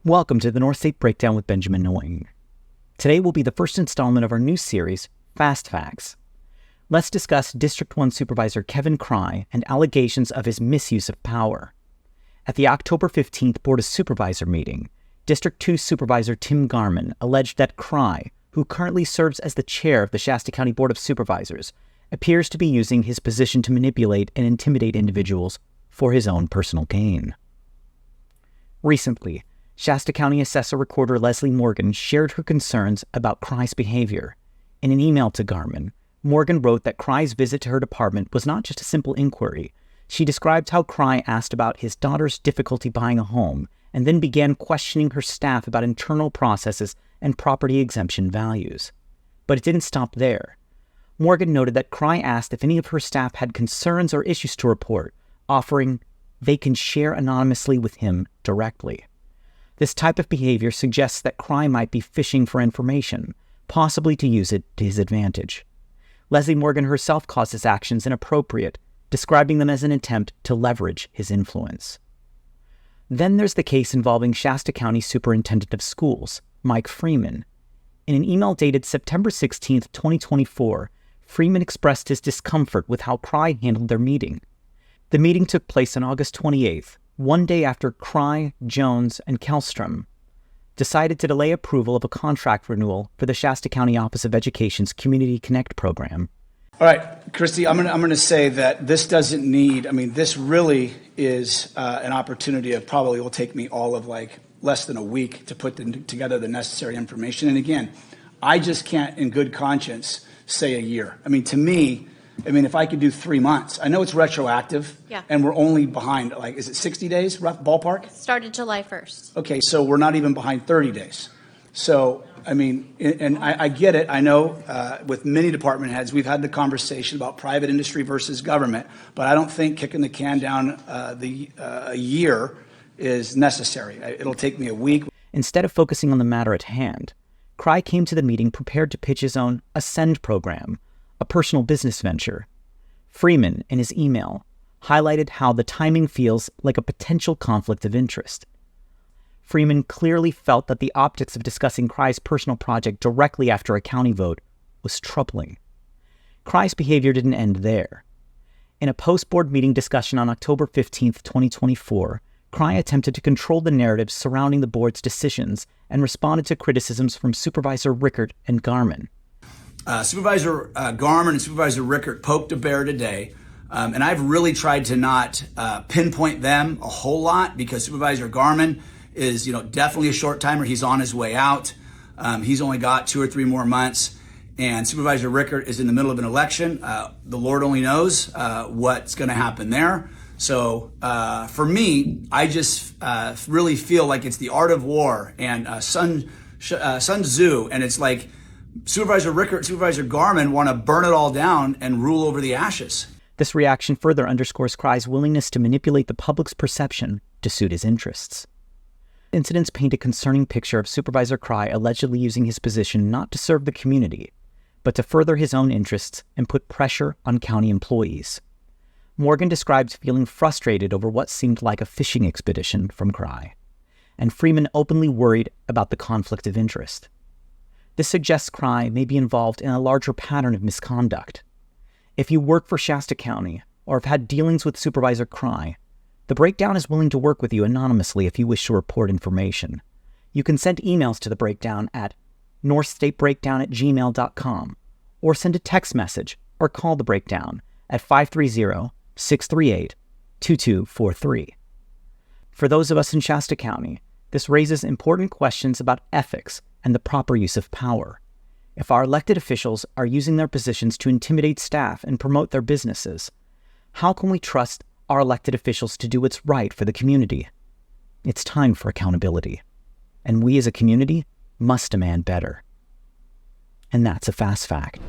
Welcome to the North State Breakdown with Benjamin Nguyen. Today will be the first installment of our new series, Fast Facts. Let's discuss District 1 Supervisor Kevin Crye and allegations of his misuse of power. At the October 15th Board of Supervisor meeting, District 2 Supervisor Tim Garman alleged that Crye, who currently serves as the chair of the Shasta County Board of Supervisors, appears to be using his position to manipulate and intimidate individuals for his own personal gain. Recently, Shasta County Assessor Recorder Leslie Morgan shared her concerns about Crye's behavior. In an email to Garman, Morgan wrote that Crye's visit to her department was not just a simple inquiry. She described how Crye asked about his daughter's difficulty buying a home and then began questioning her staff about internal processes and property exemption values. But it didn't stop there. Morgan noted that Crye asked if any of her staff had concerns or issues to report, offering they can share anonymously with him directly. This type of behavior suggests that Crye might be fishing for information, possibly to use it to his advantage. Leslie Morgan herself calls his actions inappropriate, describing them as an attempt to leverage his influence. Then there's the case involving Shasta County Superintendent of Schools, Mike Freeman. In an email dated September 16, 2024, Freeman expressed his discomfort with how Crye handled their meeting. The meeting took place on August 28th, one day after Crye, Jones, and Kellstrom decided to delay approval of a contract renewal for the Shasta County Office of Education's Community Connect program. All right, Christy, I'm going to say that this doesn't need, this really is an opportunity of probably will take me all of less than a week to put together the necessary information. And again, I just can't in good conscience say a year. To me, if I could do 3 months, I know it's retroactive, and we're only behind, is it 60 days, rough ballpark? Started July 1st. Okay, so we're not even behind 30 days. So, and I get it. I know with many department heads, we've had the conversation about private industry versus government, but I don't think kicking the can down a year is necessary. It'll take me a week. Instead of focusing on the matter at hand, Crye came to the meeting prepared to pitch his own Ascend program, a personal business venture. Freeman, in his email, highlighted how the timing feels like a potential conflict of interest. Freeman clearly felt that the optics of discussing Crye's personal project directly after a county vote was troubling. Crye's behavior didn't end there. In a post-board meeting discussion on October 15, 2024, Crye attempted to control the narrative surrounding the board's decisions and responded to criticisms from Supervisor Rickert and Garman. Supervisor Garman and Supervisor Rickert poked a bear today, and I've really tried to not pinpoint them a whole lot because Supervisor Garman is, definitely a short timer. He's on his way out. He's only got 2 or 3 more months, and Supervisor Rickert is in the middle of an election. The Lord only knows what's going to happen there. So for me, I just really feel like it's the art of war and Sun Tzu, and it's like Supervisor Rickert, Supervisor Garman want to burn it all down and rule over the ashes. This reaction further underscores Crye's willingness to manipulate the public's perception to suit his interests. Incidents paint a concerning picture of Supervisor Crye allegedly using his position not to serve the community, but to further his own interests and put pressure on county employees. Morgan describes feeling frustrated over what seemed like a fishing expedition from Crye, and Freeman openly worried about the conflict of interest. This suggests Crye may be involved in a larger pattern of misconduct. If you work for Shasta County or have had dealings with Supervisor Crye, the Breakdown is willing to work with you anonymously if you wish to report information. You can send emails to the Breakdown at northstatebreakdown@gmail.com or send a text message or call the Breakdown at 530-638-2243. For those of us in Shasta County, this raises important questions about ethics and the proper use of power. If our elected officials are using their positions to intimidate staff and promote their businesses, how can we trust our elected officials to do what's right for the community? It's time for accountability, and we as a community must demand better. And that's a fast fact.